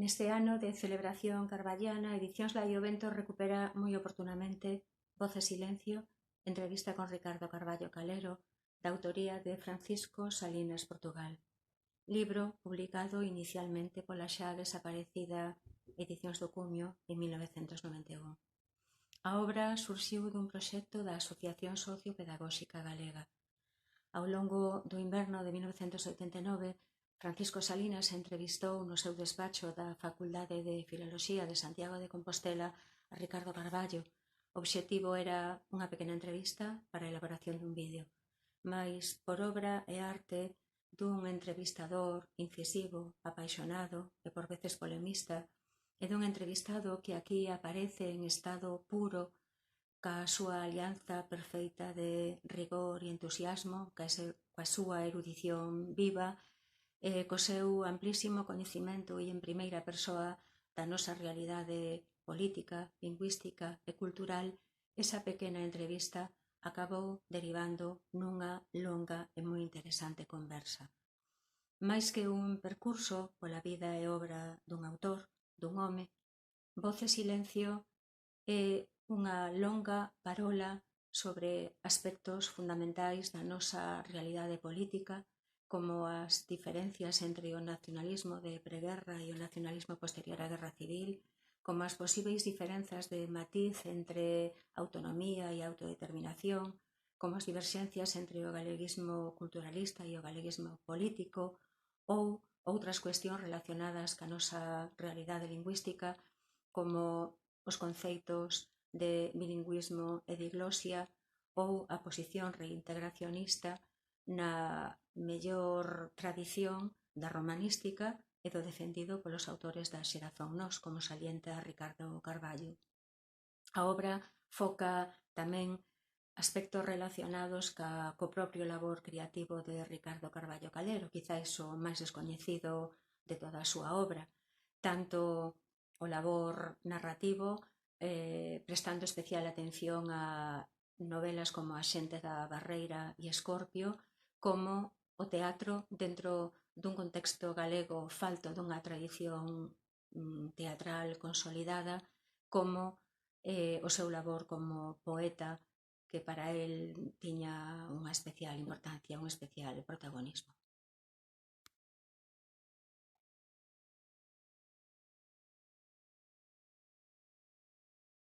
Neste ano de celebración carballiana, Edicións Lai o Vento recupera moi oportunamente Voz e Silencio, entrevista con Ricardo Carballo Calero, da autoría de Francisco Salinas Portugal. Libro publicado inicialmente pola xa desaparecida Edicións do Cumio en 1991. A obra surxiu dun proxecto da Asociación Sociopedagóxica Galega. Ao longo do inverno de 1989, Francisco Salinas entrevistou no seu despacho da Facultade de Filoloxía de Santiago de Compostela a Ricardo Carballo. O obxectivo era unha pequena entrevista para a elaboración dun vídeo, mais por obra e arte dun entrevistador incisivo, apaixonado e por veces polemista, e dun entrevistado que aquí aparece en estado puro, ca súa alianza perfeita de rigor e entusiasmo, ca súa erudición viva, co seu amplísimo coñecimento e en primeira persoa da nosa realidade política, lingüística e cultural. Esa pequena entrevista acabou derivando nunha longa e moi interesante conversa. Mais que un percurso pola vida e obra dun autor, dun home, Voz e Silencio é unha longa parola sobre aspectos fundamentais da nosa realidade política, como as diferencias entre o nacionalismo de preguerra e o nacionalismo posterior á Guerra Civil, como as posíveis diferenzas de matiz entre autonomía e autodeterminación, como as diverxencias entre o galeguismo culturalista e o galeguismo político, ou outras cuestións relacionadas ca nosa realidade lingüística, como os conceitos de bilingüismo e diglosia ou a posición reintegracionista na mellor tradición da romanística e do defendido polos autores da xeración Nós, como salienta Ricardo Carballo. A obra foca tamén aspectos relacionados co propio labor creativo de Ricardo Carballo Calero, quizáis o máis descoñecido de toda a súa obra, tanto o labor narrativo, prestando especial atención a novelas como A xente da Barreira e Escorpio, como o teatro dentro dun contexto galego falto dunha tradición teatral consolidada, como o seu labor como poeta, que para el tiña unha especial importancia, un especial protagonismo.